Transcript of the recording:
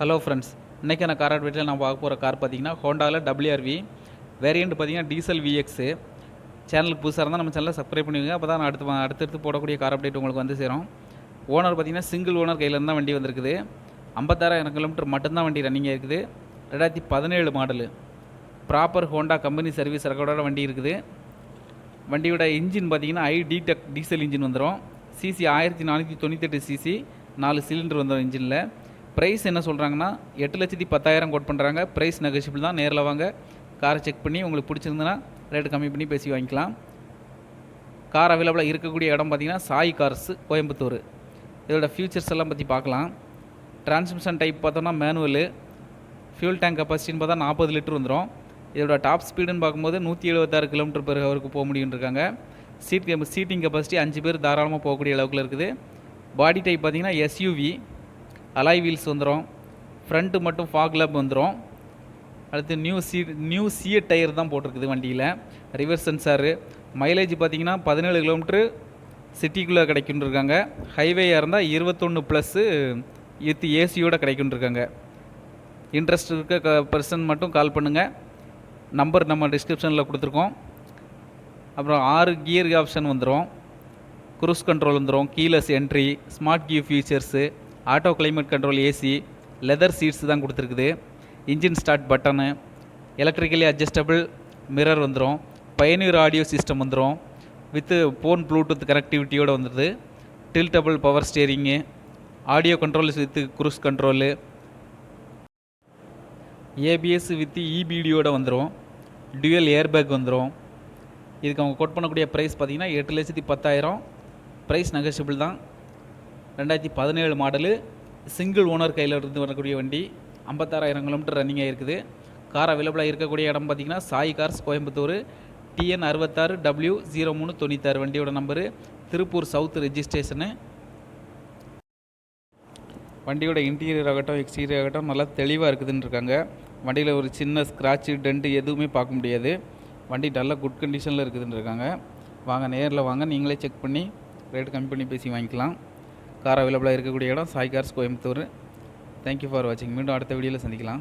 Hello friends, இன்றைக்கான car அட்வைட்டில் நான் பார்க்க போகிற கார் பார்த்தீங்கன்னா ஹோண்டாவில் WRV வேரியண்ட் பார்த்தீங்கன்னா டீசல் விஎக்ஸு. சேனலுக்கு புதுசாக இருந்தால் நம்ம சேனலில் சப்ஸ்கிரைப் பண்ணிக்கோங்க. அப்போ தான் நான் அடுத்தடுத்து போடக்கூடிய கார் அப்டேட் உங்களுக்கு வந்து சேரும். ஓனர் பார்த்தீங்கன்னா சிங்கிள் ஓனர் கையிலேருந்து தான் வண்டி வந்திருக்குது. 56,000 கிலோமீட்டர் மட்டும்தான் வண்டி ரன்னிங் இருக்குது. 2017 model. Proper Honda company service ரெக்கார்டோட வண்டி இருக்குது. வண்டியோட இன்ஜின் பார்த்தீங்கன்னா டீடெக் டீசல் இன்ஜின் வந்துடும். சிசி 1498 சிசி, 4 சிலிண்டர் வந்துடும் இன்ஜினில். ப்ரைஸ் என்ன சொல்கிறாங்கன்னா 8,10,000 கோட் பண்ணுறாங்க. ப்ரைஸ் நெகோஷியபிள் தான். நேரில் வாங்க, காரை செக் பண்ணி உங்களுக்கு பிடிச்சிருந்துன்னா ரேட்டு கம்மி பண்ணி பேசி வாங்கிக்கலாம். கார் அவைலபிளாக இருக்கக்கூடிய இடம் பார்த்திங்கன்னா சாய் கார்ஸ், கோயம்புத்தூர். இதோட ஃபியூச்சர்ஸ் எல்லாம் பற்றி பார்க்கலாம். டிரான்ஸ்மிஷன் டைப் பார்த்தோம்னா மேனுவலு. ஃபியூல் டேங்க் கெப்பாசிட்டின்னு பார்த்தா 40 லிட்டர் வந்துடும். இதோட டாப் ஸ்பீடுன்னு பார்க்கும்போது 176 கிலோமீட்டர் பெர் ஹவருக்கு போக முடியும்னு இருக்காங்க. சீட்டிங் கெப்பாசிட்டி 5 பேர் தாராளமாக போகக்கூடிய அளவுக்கு இருக்குது. பாடி டைப் பார்த்திங்கன்னா எஸ்யூவி. அலாய் வீல்ஸ் வந்துடும். ஃப்ரண்ட்டு மட்டும் ஃபாக் லேப் வந்துடும். அடுத்து நியூ சிஎட் டயர் தான் போட்டிருக்குது வண்டியில். Reverse sensor. மைலேஜ் பார்த்திங்கன்னா 17 கிலோமீட்ரு சிட்டிக்குள்ளே கிடைக்குன்னு இருக்காங்க. ஹைவேயாக இருந்தால் 21+ வித் ஏசியோடு கிடைக்குன்னு இருக்காங்க. இன்ட்ரெஸ்ட் இருக்க பர்சன் மட்டும் கால் பண்ணுங்கள். நம்பர் நம்ம டிஸ்கிரிப்ஷனில் கொடுத்துருக்கோம். அப்புறம் 6 கியர் ஆப்ஷன் வந்துடும். க்ரூஸ் கண்ட்ரோல் வந்துடும். Keyless entry, smart key features, auto climate control, AC, leather seats தான் கொடுத்துருக்குது. Engine start button, electrically adjustable mirror வந்துடும். பயனியர் ஆடியோ சிஸ்டம் வந்துடும். வித்து ஃபோன் ப்ளூடூத் கனெக்டிவிட்டியோடு வந்துடுது. Tiltable power steering, audio control with cruise control, ABS with இபிடியோடு வந்துடும். Dual airbag வந்துடும். இதுக்கு அவங்க கோட் பண்ணக்கூடிய ப்ரைஸ் பார்த்திங்கன்னா 8,10,000. ப்ரைஸ் நெகோஷியபிள் தான். 2017 மாடலு, சிங்கிள் ஓனர் கையில் இருந்து வரக்கூடிய வண்டி. 56,000 கிலோமீட்டர் ரன்னிங் ஆகிருக்குது. கார் அவைலபிளாக இருக்கக்கூடிய இடம் பார்த்திங்கன்னா Sai cars, Coimbatore. TN 66W0396 வண்டியோட நம்பரு. Tiruppur south registration. வண்டியோட இன்டீரியர் ஆகட்டும் எக்ஸ்டீரியர் ஆகட்டும் நல்லா தெளிவாக இருக்குதுன்னு இருக்காங்க. வண்டியில் ஒரு சின்ன ஸ்க்ராட்சு டென்ட்டு எதுவுமே பார்க்க முடியாது. வண்டி நல்ல குட் கண்டிஷனில் இருக்குதுன்னு இருக்காங்க. வாங்க, நேரில் வாங்க, நீங்களே செக் பண்ணி ரேட்டு கம்மி பண்ணி பேசி வாங்கிக்கலாம். கார் அவைலபிளாக இருக்கக்கூடிய இடம் Sai cars, Coimbatore. Thank you for வாட்சிங். மீண்டும் அடுத்த வீடியோவில் சந்திக்கலாம்.